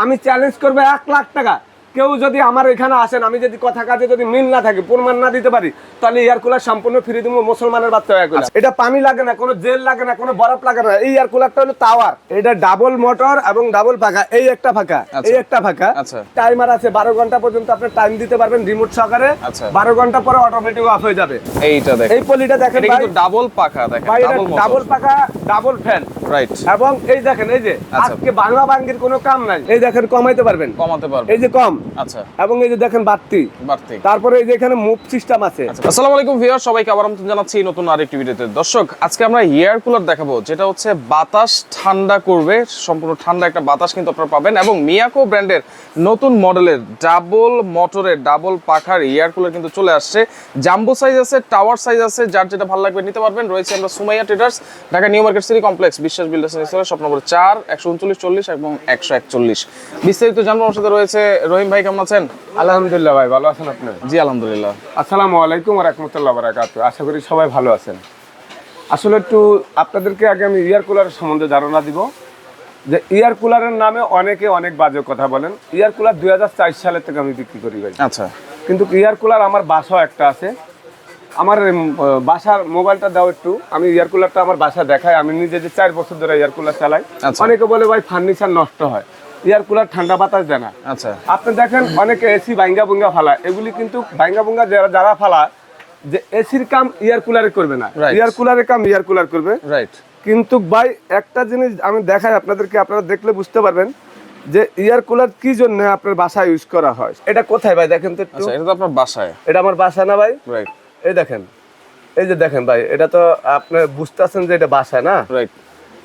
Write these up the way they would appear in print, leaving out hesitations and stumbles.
আমি চ্যালেঞ্জ করবো 1,00,000 টাকা কেউ যদি আমার এখানে আসেন, আমি যদি কথা কাজে যদি মিল না থাকে, প্রমাণ না দিতে পারি, তাহলে এয়ার কুলার সম্পূর্ণ ফ্রি দিব। মুসলমানের বাচ্চা এয়ার কুলার, এটা পানি লাগে না, কোনো জেল লাগে না, কোনো বরফ লাগে না। এই এয়ার কুলারটা হলো টাওয়ার, এটা ডাবল মোটর এবং ডাবল পাখা, এই একটা ফাঁকা, এই একটা ফাঁকা। টাইমার আছে 12 ঘন্টা পর্যন্ত আপনি টাইম দিতে পারবেন রিমোট সহকারে। 12 ঘন্টা পরে অটোমেটিক অফ হয়ে যাবে। এইটা দেখেন, এই পলিটা দেখেন এটা কিন্তু ডাবল পাখা, দেখেন ডাবল পাখা, ডাবল ফ্যান, রাইট। এবং এই দেখেন, এই যে আজকে বাংলা বাঙ্গির কোনো কাম নাই, এই দেখেন কমাইতে পারবেন, কমাতে পারবেন, এই যে কম। আচ্ছা, এবং এই যে দেখেন বাড়তি। তারপরে এই যে এখানে মুভ সিস্টেম আছে। আসসালামু আলাইকুম ভিউয়ার, সবাইকে আবার আমন্ত্রণ জানাচ্ছি নতুন আরেকটি ভিডিওতে। দর্শক, আজকে আমরা এয়ার কুলার দেখাবো, যেটা হচ্ছে বাতাস ঠান্ডা করবে, সম্পূর্ণ ঠান্ডা একটা বাতাস কিন্তু আপনারা পাবেন। এবং মিয়াকো ব্র্যান্ডের নতুন মডেলের ডাবল মোটরের ডাবল পাখার এয়ার কুলার কিন্তু চলে আসছে। জাম্বো সাইজ আছে, টাওয়ার সাইজ আছে, যার যেটা ভালো লাগবে নিতে পারবেন। রয়েছে আমরা Sumaiya traders, Dhaka new market city complex, বিশ্বাস বিল্ডার্স এর শপ নম্বর 4, 139 40 এবং 141। বিস্তারিত জানবো। আমার সাথে রয়েছে রহিম ভাই, কেমন আছেন? আলহামদুলিল্লাহ ভাই, ভালো আছেন আপনি? জি আলহামদুলিল্লাহ। আসসালামু আলাইকুম ওয়া রাহমাতুল্লাহি ওয়া বারাকাতুহু। আশা করি সবাই ভালো আছেন। আসলে একটু আপনাদেরকে আগে আমি এয়ার কুলারের সম্বন্ধে ধারণা দিব, যে এয়ার কুলারের নামে অনেকে অনেক বাজে কথা বলেন। এয়ার কুলার 2004 সালের থেকে আমি বিক্রি করি ভাই। আচ্ছা, কিন্তু এয়ার কুলার আমার বাসাও একটা আছে। আমার বাসার মোবাইলটা দাও একটু, আমি এয়ার কুলারটা আমার বাসা দেখাই। আমি নিজে যে 4 বছর ধরে এয়ার কুলার চালাই। অনেকে বলে ভাই ফার্নিচার নষ্ট হয়, এয়ার কুলার ঠান্ডা বাতাস দেয় না। আচ্ছা, আপনি দেখেন অনেকে এসি ভাঙ্গা ভুঙ্গা ফালা, এগুলি কিন্তু ভাঙ্গা ভুঙ্গা যারা ফালা, যে এসির কাম এয়ার কুলারে করবে না, এয়ার কুলারের কাম এয়ার কুলার করবে, রাইট। কিন্তু ভাই একটা জিনিস আমি দেখাই আপনাদেরকে, আপনারা দেখলে বুঝতে পারবেন যে এয়ার কুলার কি জন্য আপনার বাসায় ইউজ করা হয়। এটা কোথায় ভাই দেখেন তো একটু। আচ্ছা, এটা তো আপনার বাসায়। এটা আমার বাসা না ভাই? রাইট। এই দেখেন, এই যে দেখেন ভাই, এটা তো আপনি বুঝতেছেন যে এটা বাসায় না? রাইট।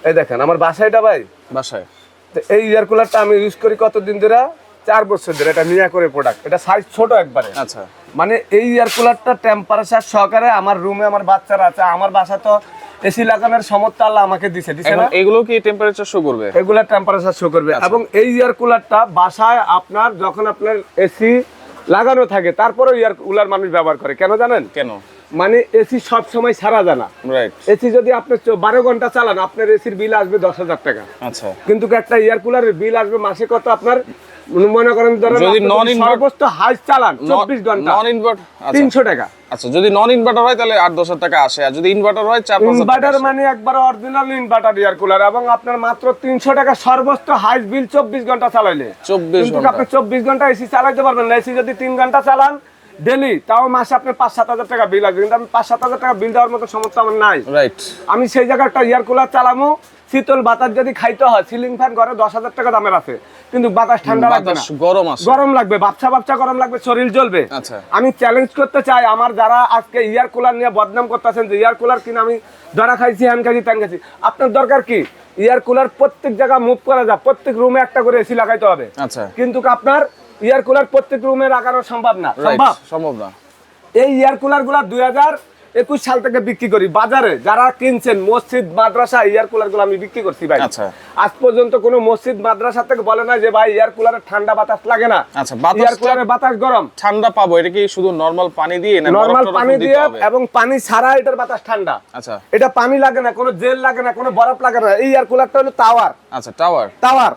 এই দেখেন আমার বাসায়, এটা ভাই বাসায়। তো এই এয়ার কুলারটা আমি ইউজ করি কতদিন ধরে? 4 বছর ধরে। এটা মিয়াকোর প্রোডাক্ট, এটা সাইজ ছোট একবারে। আচ্ছা, মানে এই এয়ার কুলারটা টেম্পারেচার সহকারে আমার রুমে আমার বাচ্চারা আছে, আমার বাসা তো এসি লাগানোর সমর্থ আল্লাহ আমাকে দিছে না। এগুলো কি টেম্পারেচার শো করবে? এগুলা টেম্পারেচার শো করবে। এবং এই এয়ার কুলারটা বাসায় আপনার যখন আপনার এসি লাগানো থাকে তারপরে এয়ার কুলার মানুষ ব্যবহার করে। কেন জানেন? কেন? মানে এসি সব সময় সারা যায় না। রাইট। এসি যদি আপনি 12 ঘন্টা চালান, আপনার এসির বিল আসবে 10,000 টাকা। আচ্ছা, কিন্তু একটা এয়ার কুলারের বিল আসবে মাসে কত? আপনার মনে করেন যদি নন সর্বোচ্চ হাই চালান 24 ঘন্টা, নন ইনভার্টার 300 টাকা। আচ্ছা, যদি নন ইনভার্টার হয় তাহলে 8-10,000 টাকা আসে, আর যদি ইনভার্টার হয় 4-5,000 টাকা। ইনভার্টার মানে একবার অরিজিনাল ইনভার্টার এয়ার কুলার, এবং আপনার মাত্র 300 টাকা সর্বোচ্চ হাই বিল 24 ঘন্টা চালাইলে। 24 ঘন্টা আপনি 24 ঘন্টা এসি চালাতে পারবেন না। এসি যদি 3 ঘন্টা চালান ডেলি, তাও মাসে আপনার 5-7 হাজার টাকা বিল আসবে। কিন্তু আমি 5-7 হাজার টাকা বিল দেওয়ার মতো সমর্থ আমার নাই। রাইট। আমি সেই জায়গায় একটা এয়ার কুলার চালামো, শীতল বাতাস যদি খাইতে হয়, সিলিং ফ্যান ঘরে 10,000 টাকা দামের আছে, কিন্তু বাতাস ঠান্ডা লাগবে না, গরম লাগবে, বাচ্চা গরম লাগবে, শরীর জ্বলবে। আচ্ছা, আমি চ্যালেঞ্জ করতে চাই আমার যারা আজকে এয়ার কুলার নিয়ে বদনাম করতেছেন, যে এয়ার কুলার কিনা আমি ধরা খাইছি, হ্যান খাইছি, ত্যান খাইছি। আপনার দরকার কি? এয়ার কুলার প্রত্যেক জায়গা মুভ করা যায়, প্রত্যেক রুমে একটা করে এসি লাগাইতে হবে। আচ্ছা, কিন্তু আপনার এয়ার কুলার প্রত্যেক রুমে লাগানো সম্ভব না। সম্ভব না। এই এয়ার কুলার গুলা 2021 সাল থেকে বিক্রি করি বাজারে। যারা কিনছেন মসজিদ মাদ্রাসা এয়ার কুলার গুলো আমি বিক্রি করছি ভাই। আচ্ছা, আজ পর্যন্ত কোনো মসজিদ মাদ্রাসা থেকে বলে না যে ভাই এয়ার কুলারে ঠান্ডা বাতাস লাগে না। আচ্ছা, এয়ার কুলারে বাতাস গরম ঠান্ডা পাবো। এটা কি শুধু নরমাল পানি দিয়ে না? নরমাল পানি দিয়ে এবং পানি ছাড়া এটার বাতাস ঠান্ডা। আচ্ছা, এটা পানি লাগে না, কোনো জেল লাগে না, কোনো বরফ লাগে না। এই এয়ার কুলারটা হলো টাওয়ার। আচ্ছা, টাওয়ার।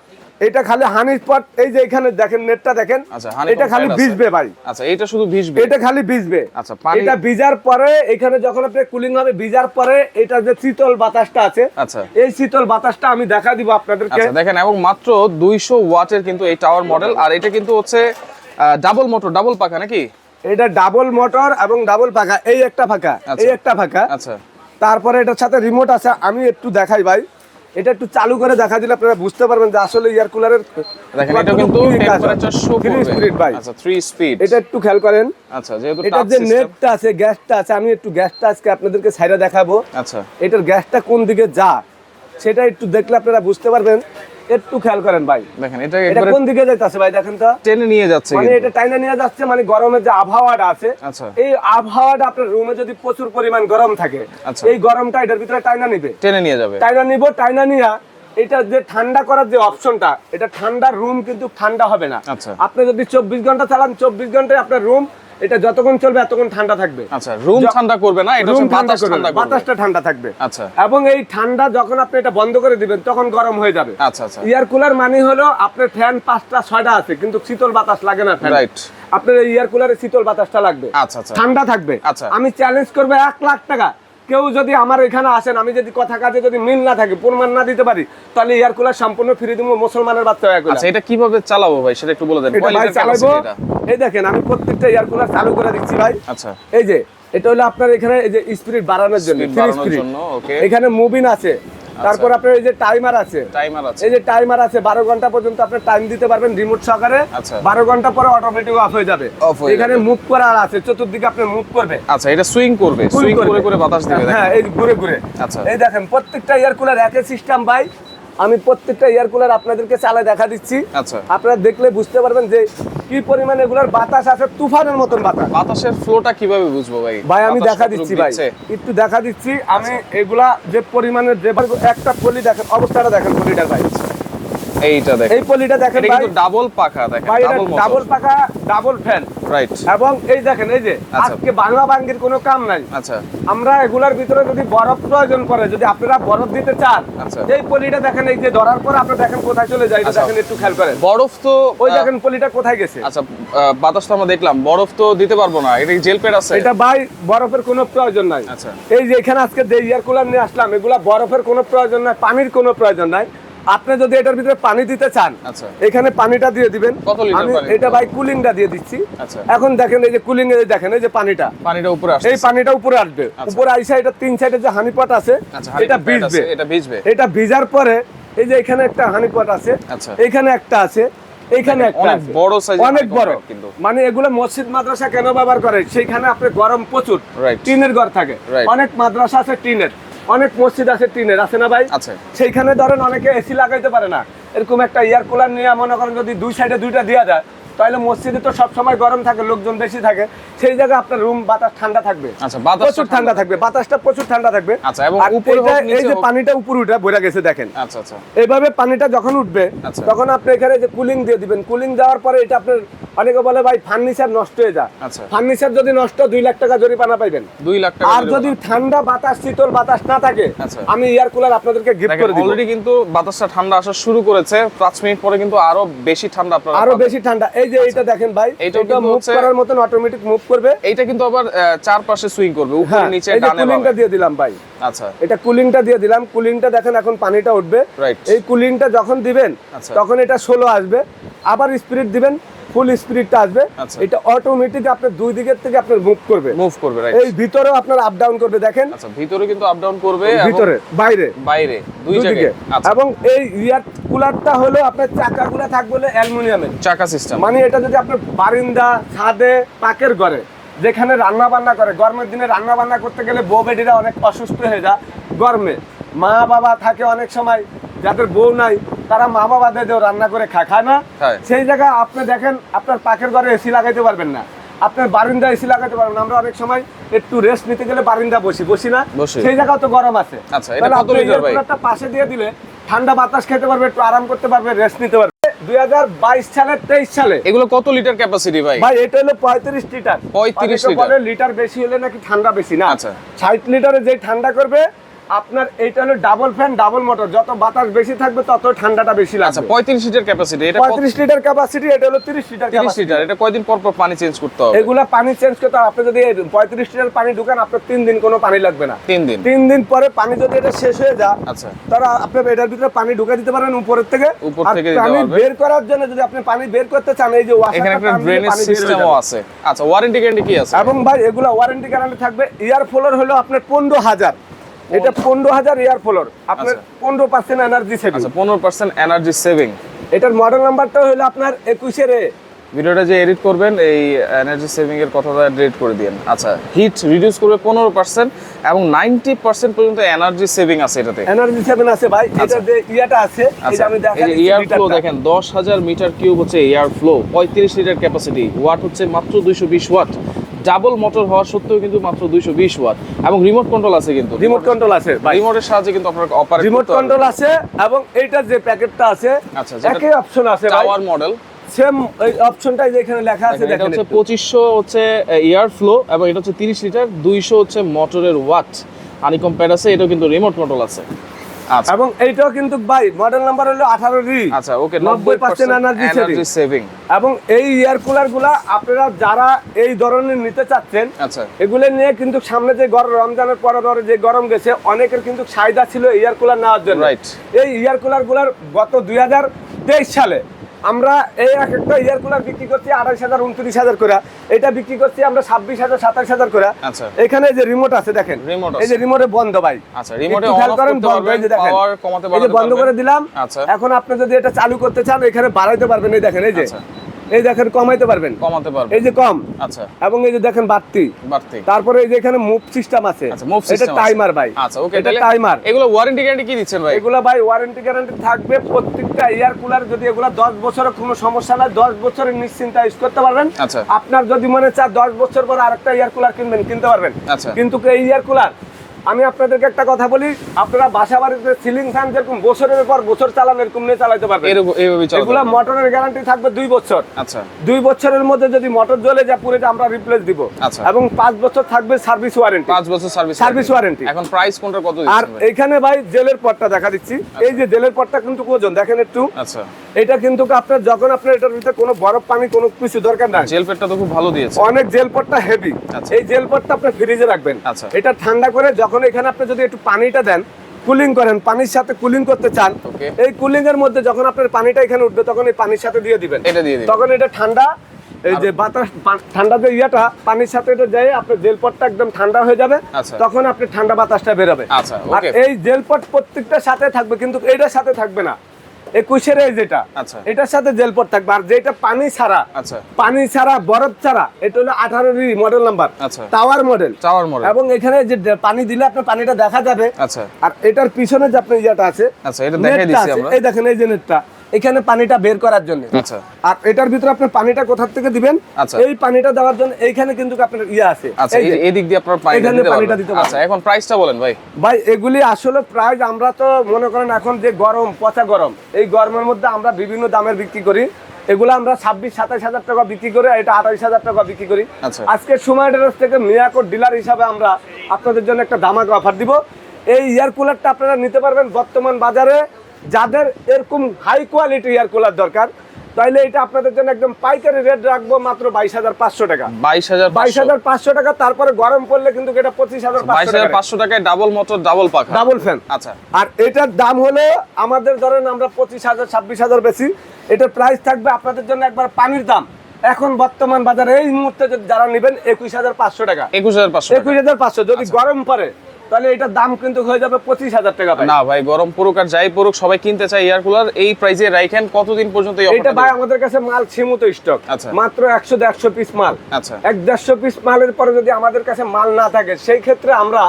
এটা খালি হানি স্পট, এই যে এখানে দেখেন নেটটা দেখেন, এটা খালি ভিজবে ভাই। আচ্ছা, এটা শুধু ভিজবে, এটা খালি ভিজবে। আচ্ছা, এটা ভিজার পরে এখানে যখন আপনি কুলিং হবে, ভিজার পরে এটা যে শীতল বাতাসটা আছে, আচ্ছা, এই শীতল বাতাসটা আমি দেখা দিব আপনাদেরকে। আচ্ছা, দেখেন, এবং মাত্র 200 ওয়াটের কিন্তু এই টাওয়ার মডেল। আর এটা কিন্তু হচ্ছে ডাবল মোটর, ডাবল পাখা নাকি? এটা ডাবল মোটর এবং ডাবল পাখা, এই একটা ফাঁকা, এই একটা ফাঁকা। আচ্ছা, তারপরে এটার সাথে রিমোট আছে। আমি একটু দেখাই ভাই, এটা একটু চালু করে দেখা দিলে আপনারা বুঝতে পারবেন যে আসলে এয়ার কুলারের দেখেন এটা কিন্তু টেম্পারেচার শো করবে। 3 স্পিড ভাই। আচ্ছা, 3 স্পিড। এটা একটু খেয়াল করেন। আচ্ছা, যেহেতু এটা যে নেটটা আছে, গ্যাসটা আছে, আমি একটু গ্যাসটা আজকে আপনাদেরকে ছাইরা দেখাবো। আচ্ছা, এটার গ্যাসটা কোন দিকে যায় সেটা একটু দেখলে আপনারা বুঝতে পারবেন। একটু খেয়াল করেন ভাই, দেখেন এটা একবারে কোন দিকে যাইতাছে ভাই, দেখেন তো টেনে নিয়ে যাচ্ছে, মানে এটা টাইনা নিয়ে যাচ্ছে। মানে গরমের যে আবহাওয়াটা আছে, আচ্ছা, এই আবহাওয়াটা আপনার রুমে যদি প্রচুর পরিমাণ গরম থাকে, এই গরমটা এটার ভিতরে টাইনা নিবে, টেনে নিয়ে যাবে, টাইনা নিয়া এটা যে ঠান্ডা করার যে অপশনটা, এটা ঠান্ডার রুম কিন্তু ঠান্ডা হবে না। আচ্ছা, আপনি যদি 24 ঘন্টা চালান, 24 ঘন্টায় আপনার রুম এটা যতক্ষণ চলবে এতক্ষণ ঠান্ডা থাকবে। আচ্ছা, রুম ঠান্ডা করবে না, এটা হচ্ছে বাতাস ঠান্ডা করবে, বাতাসটা ঠান্ডা থাকবে। আচ্ছা, এবং এই ঠান্ডা যখন আপনি এটা বন্ধ করে দিবেন তখন গরম হয়ে যাবে। আচ্ছা আচ্ছা। এয়ার কুলার মানে হলো আপনার ফ্যান 5টা 6টা আছে কিন্তু শীতল বাতাস লাগে না ফ্যান, রাইট। আপনার এই এয়ার কুলারে শীতল বাতাসটা লাগবে, আচ্ছা আচ্ছা, ঠান্ডা থাকবে। আচ্ছা, আমি চ্যালেঞ্জ করব 1 লাখ টাকা কেউ যদি আমার এখানে আসেন, আমি যদি কথা কাজে যদি মিল না থাকে, প্রমাণ না দিতে পারি, তাহলে এয়ার কুলার সম্পূর্ণ ফ্রি দিব মুসলমানের বাচ্চা এয়ার কুলার। আচ্ছা, এটা কিভাবে চালাবো ভাই সেটা একটু বলে দেন। এটা ভাই চালাবো, এই দেখেন আমি প্রত্যেকটা এয়ার কুলার চালু করে দিচ্ছি ভাই। আচ্ছা, এই যে এটা হলো আপনার এখানে এই যে স্পিড বাড়ানোর জন্য, ওকে। এখানে মুভিং আছে, তারপর আপনার এই যে টাইমার আছে, এই যে টাইমার আছে 12 ঘন্টা পর্যন্ত আপনি টাইম দিতে পারবেন রিমোট সহকারে। 12 ঘন্টা পরে অটোমেটিক অফ হয়ে যাবে। এখানে মুভ করার আছে, চতুর্দিকে আপনি মুভ করবে। আচ্ছা, এটা সুইং করবে, সুইং করে করে বাতাস দিবে। হ্যাঁ, এই ঘুরে ঘুরে। আচ্ছা, এই দেখেন প্রত্যেকটা এয়ার কুলার একই সিস্টেম ভাই। আমি প্রত্যেকটা এয়ার কুলার আপনাদেরকে চালা দেখা দিচ্ছি। আচ্ছা, আপনারা দেখলে বুঝতে পারবেন যে কি পরিমাণে এগুলার বাতাস আছে, তুফানের মতন বাতাস। বাতাসের ফ্লোটা কিভাবে বুঝবো ভাই? ভাই আমি দেখা দিচ্ছি ভাই, একটু দেখা দিচ্ছি আমি। এগুলা যে পরিমাণে যে একটা পলি দেখেন, অবস্থাটা দেখেন পলিটার ভাই, এইটা দেখেন, এই পলিটা দেখেন ভাই, কিন্তু ডাবল পাখা দেখেন, ডাবল পাখা, ডাবল ফ্যান, রাইট। এবং এই দেখেন এই যে আজকে ভাঙা ভাঙির কোনো কাম নাই। আচ্ছা, আমরা এগুলার ভিতরে যদি বরফ প্রয়োজন পড়ে, যদি আপনারা বরফ দিতে চান, এই পলিটা দেখেন, এই যে ধরার পর আপনি দেখেন কোথায় চলে যায়, এটা দেখেন, একটু খেয়াল করেন। বরফ তো ওই দেখেন পলিটা কোথায় গেছে। আচ্ছা, বাতাস তো আমরা দেখলাম, বরফ তো দিতে পারবো না, এটা জেল প্যাড আছে। এটা ভাই বরফের কোনো প্রয়োজন নাই। আচ্ছা, এই যে এখানে আজকে যে এয়ার কুলার নিয়ে আসলাম, এগুলা বরফের কোনো প্রয়োজন নাই, পানির কোনো প্রয়োজন নাই। আপনি যদি এটার ভিতরে পানি দিতে চান, আচ্ছা, এখানে পানিটা দিয়ে দিবেন। কত লিটার আমি পানি? এটা ভাই কুলিংটা দিয়ে দিচ্ছি। আচ্ছা, এখন দেখেন এই যে কুলিং এ দেখেন এই যে পানিটা উপরে আসছে, এই পানিটা উপরে আসবে। উপরে আইসা এটা 3 সাইডে যে হানি পট আছে, এটা ভিজবে, এটা ভিজার পরে এই যে এখানে একটা হানি পট আছে, এখানে একটা আছে, এখানে একটা অনেক বড় সাইজ, অনেক বড়। মানে এগুলো মসজিদ মাদ্রাসা কেন ব্যবহার করে, সেইখানে আপনি গরম প্রচুর, টিনের ঘর থাকে, অনেক মাদ্রাসা আছে টিনের, অনেক মসজিদ আছে টিনের, আছে না ভাই? সেইখানে ধরেন অনেকে এসি লাগাইতে পারে না, এরকম একটা এয়ার কুলার নিয়ে মনে করেন যদি 2 সাইডে 2টা দেওয়া যায়, তাহলে মসজিদে তো সব সময় গরম থাকে, লোকজন বেশি থাকে, সেই জায়গায় আপনার রুম বাতাস ঠান্ডা থাকবে। আচ্ছা, বাতাস প্রচুর ঠান্ডা থাকবে, বাতাসটা প্রচুর ঠান্ডা থাকবে। আচ্ছা, এবং উপরে এই যে পানিটা উপরে উঠে ভরে গেছে দেখেন। আচ্ছা আচ্ছা, এইভাবে পানিটা যখন উঠবে তখন আপনি এখানে যে কুলিং দিয়ে দিবেন, কুলিং দেওয়ার পরে এটা আপনার, অনেকে বলে ভাই ফার্নিচার নষ্ট হয়ে যায়, ফার্নিচার যদি নষ্ট 2 লাখ টাকা জরিমানা পাইবেন, 2 লাখ টাকা। আর যদি ঠান্ডা বাতাস, শীতল বাতাস না থাকে, আমি এয়ার কুলার আপনাদেরকে গিফট করে দিব। অলরেডি কিন্তু বাতাসটা ঠান্ডা আসা শুরু করেছে, 5 মিনিট পরে কিন্তু আরো বেশি ঠান্ডা আপনারা আরো বেশি ঠান্ডা। এই যে এটা দেখেন ভাই, এটা মুভ করার মতন অটোমেটিক মুভ করবে। এইটা কিন্তু আবার চারপাশে সুইং করবে, উপরে নিচে ডানে বামে। কুলিংটা দিয়ে দিলাম ভাই। আচ্ছা, এটা কুলিংটা দিয়ে দিলাম, কুলিংটা দেখেন এখন পানিটা উঠবে। এই কুলিংটা যখন দিবেন তখন এটা 16 আসবে, আবার স্পিড দিবেন, ফুল স্পিডটা আসবে। এটা অটোমেটিক আপনার 2 দিকের থেকে আপনার মুভ করবে, রাইট। এই ভিতরেও আপনার আপ ডাউন করবে দেখেন। আচ্ছা, ভিতরে কিন্তু আপ ডাউন করবে, ভিতরে বাইরে বাইরে 2 জায়গায়। এবং এই এয়ার কুলারটা হলো আপনার চাকাগুলো থাকবে হলো অ্যালুমিনিয়ামের চাকা সিস্টেম। মানে এটা যদি আপনার বারিন্দা, ছাদে, পাকের ঘরে যেখানে রান্না বান্না করে, গরমের দিনে রান্না বান্না করতে গেলে বউ বেটিরা অনেক অসুস্থ হয়ে যায় গরমে, মা বাবা থাকে অনেক সময় যাদের বউ নাই, তারা মা বাবাদের রান্না করে খায় না, সেই জায়গায় আপনি দেখেন আপনার পাকের ঘরে এসি লাগাইতে পারবেন না, আপনার বারিন্দা এসি লাগাইতে পারবেন না। আমরা অনেক সময় একটু রেস্ট নিতে গেলে বারিন্দা বসি না, সেই জায়গাও তো গরম আছে। আচ্ছা, এটা কত লিটার ভাই? একটা পাশে দিয়ে দিলে ঠান্ডা বাতাস খেতে পারবে, একটু আরাম করতে পারবে, রেস্ট নিতে পারবে। 2022 সালে 23 সালে এগুলো কত লিটার ক্যাপাসিটি ভাই? ভাই এটা হলো 35 লিটার। 35 লিটার বলে লিটার বেশি হলে নাকি ঠান্ডা বেশি না। আচ্ছা, 60 লিটারে যে ঠান্ডা করবে আপনার, এইটা হলো ডাবল ফ্যান, ডাবল মোটর, যত বাতাস বেশি থাকবে তত ঠান্ডাটা বেশি লাগবে। আচ্ছা, 35 লিটার ক্যাপাসিটি, এটা 35 লিটার ক্যাপাসিটি, এটা হলো 30 লিটার ক্যাপাসিটি। এটা কয়দিন পর পর পানি চেঞ্জ করতে হবে? এগুলা পানি চেঞ্জ করতে হবে। আপনি যদি 35 লিটার পানি ঢুকান, আপনার 3 দিন কোনো পানি লাগবে না। 3 দিন পরে পানি যদি এটা শেষ হয়ে যায়, আচ্ছা, তারা আপনি এটার ভিতরে পানি ঢুকা দিতে পারেন উপর থেকে। পানি বের করার জন্য যদি আপনি পানি বের করতে চান, এই যে এখানে একটা ড্রেনেজ সিস্টেমও আছে। আচ্ছা, ওয়ারেন্টি গ্যারান্টি কি আছে? এবং ভাই এগুলা ওয়ারেন্টি গ্যারান্টি থাকবে। এয়ার ফ্লোর হলো আপনার 15,000, এটা 15,000 এয়ার ফ্লোর, আপনার 15% এনার্জি সেভিং। আচ্ছা, 15% এনার্জি সেভিং। এটার মডেল নাম্বারটা হলো আপনার 21 এর। ভিডিওটা যে এডিট করবেন এই এনার্জি সেভিং এর কথাটা ডিলিট করে দিন। আচ্ছা, হিট রিডিউস করবে 15% এবং 90% পর্যন্ত এনার্জি সেভিং আছে এটাতে। এনার্জি সেভিং আছে ভাই। এটা যে ইয়াটা আছে, এটা আমি দেখাচ্ছি। এই এয়ার ফ্লো দেখেন, 10,000 মিটার কিউব হচ্ছে air flow, 35 litre capacity, watt হচ্ছে মাত্র 220 ওয়াট। ডাবল মোটর হওয়া সত্ত্বেও কিন্তু মাত্র 220 ওয়াট, এবং রিমোট কন্ট্রোল আছে, কিন্তু রিমোট কন্ট্রোল আছে ভাই। রিমোটের সাহায্যে কিন্তু আপনারা অপারেট করতে পারবেন। রিমোট কন্ট্রোল আছে, এবং এইটার যে প্যাকেটটা আছে, আচ্ছা, একই অপশন আছে ভাই। টাওয়ার মডেল সেম এই অপশনটাই যেখানে লেখা আছে এটা দেখেন হচ্ছে একটু। 2500 হচ্ছে এয়ার ফ্লো এবং এটা হচ্ছে 30 লিটার, 200 হচ্ছে মোটরের ওয়াট, হানিকম প্যাড আছে, এটাও কিন্তু রিমোট কন্ট্রোল আছে। আচ্ছা এবং এইটাও কিন্তু ভাই মডেল নাম্বার হলো 18 রি। আচ্ছা ওকে, 90% এনার্জি সেভিং। এবং এই এয়ার কুলার গুলা আপনারা যারা এই ধরনের নিতে চাচ্ছেন, আচ্ছা এগুলো নিয়ে কিন্তু সামনে যে গরম, রমজানের পরে ধরে যে গরম গেছে, অনেকের কিন্তু চাহিদা ছিল এয়ার কুলার নেওয়ার জন্য। রাইট। এই এয়ার কুলার গুলার গত 2023 সালে আমরা এই এক একটা এয়ার কুলার বিক্রি করছি 28,000 29,000 করে, এটা বিক্রি করছি আমরা 26,000 27,000 করে। আচ্ছা এখানে যে রিমোট আছে দেখেন, রিমোট এই যে রিমোটে বন্ধ ভাই। আচ্ছা রিমোটে একটু অন খেয়াল অফ করেন, করতে বন্ধ, পারবেন, এই যে দেখেন, পাওয়ার কমাতে এই যে বাড়াতে বন্ধ করে পারবেন। দিলাম। আচ্ছা এখন আপনি যদি এটা চালু করতে চান এখানে বাড়াইতে পারবেন, এই দেখেন, এই যে আচ্ছা। এই দেখেন কমাইতে পারবেন, কমাতে পারবেন, এই যে কম, আচ্ছা এবং এই যে দেখেন বাড়তি। বাড়তি। তারপরে এই যে এখানে মুভ সিস্টেম আছে, আচ্ছা মুভ এটা সিস্টেম টাইমার ভাই। আচ্ছা ওকে, এটা তাহলে টাইমার। এগুলো ওয়ারেন্টি গ্যারান্টি কি দিচ্ছেন ভাই? এগুলা ভাই ওয়ারেন্টি গ্যারান্টি থাকবে প্রত্যেকটা এয়ার কুলার, যদি এগুলা 10 বছরের কোনো সমস্যা নাই, 10 বছরের নিশ্চিন্তে ইউজ করতে পারবেন। আচ্ছা আপনার যদি মনে চায় 10 বছর পর আরেকটা এয়ার কুলার কিনবেন, কিনতে পারবেন। আচ্ছা কিন্তু এই এয়ার কুলার, আমি আপনাদেরকে একটা কথা বলি, আপনারা বাসা বাড়িতে সিলিং ফ্যান যেরকম বছরের পর বছর চালান, এরকম নিয়ে চালাতে পারবেন। এরকম এইভাবে চালাতে এগুলা পারবেন। মোটরের গ্যারান্টি থাকবে 2 বছর। আচ্ছা 2 বছরের মধ্যে যদি মোটর জ্বলে যায় পুরো আমরা রিপ্লেস দিব। আচ্ছা। এবং 5 বছর থাকবে সার্ভিস ওয়ারেন্টি। 5 বছর সার্ভিস ওয়ারেন্টি। এখন প্রাইস কোনটা কত আর দিচ্ছেন ভাই? এখানে ভাই জেলের পটটা দেখা দিচ্ছি, এই যে জেলের পটটা কিন্তু ওজন দেখেন একটু। আচ্ছা এটা কিন্তু আপনার যখন আপনার এটার ভিতরে কোনো বরফ পানি কোনো কিছু দরকার নাই, জেল পেটটা তো খুব ভালো দিয়েছে। অনেক জেল পটটা হেভি। আচ্ছা। এই জেল পটটা আপনি ফ্রিজে রাখবেন। আচ্ছা। এটা ঠান্ডা করে যখন এখানে আপনি যদি একটু পানিটা দেন, কুলিং করেন, পানির সাথে কুলিং করতে চান, Okay. এই কুলিং এর মধ্যে যখন আপনার পানিটা এখানে উঠবে তখন এই পানির সাথে দিয়ে দিবেন, এটা দিয়ে দিবেন। তখন এটা ঠান্ডা, এই যে বাতাস ঠান্ডা যে ইয়াটা পানির সাথে এটা যায়, আপনার জেল পটটা একদম ঠান্ডা হয়ে যাবে। আচ্ছা। তখন আপনি ঠান্ডা বাতাসটা বেরোবে। আচ্ছা, আর okay. এই জেল পট প্রত্যেকটার সাথে থাকবে, কিন্তু এটার সাথে থাকবে না। 21-এর এই যেটা, আচ্ছা। এটার সাথে জেল পট থাকবে। আর যেটা পানি ছাড়া, আচ্ছা পানি ছাড়া বরফ ছাড়া, এটা হলো 18 রি মডেল নাম্বার, আচ্ছা। Tower model. Tower model. এবং এখানে যে পানি দিলে আপনার পানিটা দেখা যাবে। আচ্ছা আর এটার পিছনে যে আপনার ইয়াটা আছে, আচ্ছা, এটা দেখাই নেটটা দিচ্ছি আছে, আমরা। এই দেখেন এই যে নেটটা, এখানে পানিটা বের করার জন্য। আচ্ছা আর এটার ভিতরে আপনি পানিটা কোথা থেকে দিবেন, আচ্ছা। এই পানিটা দেওয়ার জন্য এইখানে কিন্তু আপনার ইয়া আছে। আচ্ছা এই যে, এই দিক দিয়ে আপনারা এখানে পানিটা পানিটা দিতে দিতে পারবেন। পারবেন। আচ্ছা এখন প্রাইসটা বলেন ভাই। ভাই এগুলি আসলে প্রাইস, আমরা তো মনে করেন এখন যে গরম, পচা গরম, এই গরমের মধ্যে আমরা বিভিন্ন দামের বিক্রি করি। এগুলো আমরা 26-27 হাজার টাকা বিক্রি করে, এটা 28,000 টাকা বিক্রি করি। আচ্ছা। আজকে সময় থেকে মিয়াকোর ডিলার হিসাবে আমরা আপনাদের জন্য একটা দামাকা অফার দিব। এই এয়ার কুলারটা আপনারা নিতে পারবেন বর্তমান বাজারে, যাদের এরকম হাই কোয়ালিটি এয়ার কুলার দরকার, তাইলে এটা আপনাদের জন্য একদম পাইকারি রেট রাখবো মাত্র 22,500 টাকা। 22,500 টাকা। তারপরে গরম পড়লে কিন্তু এটা 25,500 টাকা। 22,500 টাকায় ডাবল মোটর, ডাবল পাখা, ডাবল ফ্যান। আচ্ছা আর এটার দাম হলো আমাদের ধরেন আমরা 25,000 26,000 বেশি, এটার প্রাইস থাকবে আপনাদের জন্য একবার পানির দাম এখন বর্তমান বাজারে এই মুহূর্তে যদি যারা নেবেন 21,500 টাকা। 21,500 21,500 যদি গরম পড়ে তাহলে এটার দাম কিন্তু হয়ে যাবে 25,000 টাকা ভাই। না ভাই, গরম পড়ুক আর যাই পড়ুক, সবাই কিনতে চায় এয়ার কুলার। এই প্রাইসে রাখেন কতদিন পর্যন্ত এই এটা অফারটা ভাই দিবেন? আমাদের কাছে মাল সীমিত স্টক, আচ্ছা। মাত্র 100-150 পিস মাল। আচ্ছা 100-150 পিস মালের পরে যদি আমাদের কাছে মাল না থাকে, সেই ক্ষেত্রে আমরা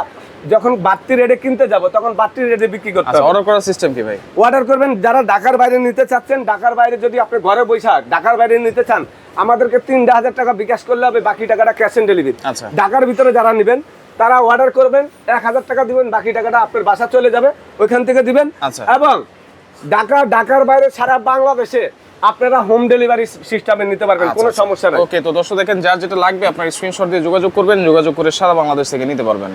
যখন বাড়তি রেটে কিনতে যাব তখন বাড়তি রেটে বিক্রি করতে আচ্ছা হবে। অর্ডার করার সিস্টেম কি ভাই? অর্ডার করবেন যারা ঢাকার বাইরে নিতে চাচ্ছেন, ঢাকার বাইরে যদি আপনি ঘরে বসে ঢাকার বাইরে নিতে চান, আমাদেরকে 3,000 টাকা বিকাশ করলে হবে, বাকি টাকাটা ক্যাশ অন ডেলিভারি। আচ্ছা। ঢাকার ভিতরে যারা নেবেন তারা অর্ডার করবেন, 1,000 টাকা দিবেন, বাকি টাকাটা আপনার বাসা চলে যাবে, ওইখান থেকে দিবেন। আচ্ছা। এবং ঢাকার বাইরে সারা বাংলাদেশে আপনারা হোম ডেলিভারি সিস্টেমে নিতে পারবেন, কোনো সমস্যা নেই। ওকে, তো দর্শক দেখেন, যার যেটা লাগবে আপনার স্ক্রিনশট দিয়ে যোগাযোগ করবেন, যোগাযোগ করে সারা বাংলাদেশ থেকে নিতে পারবেন।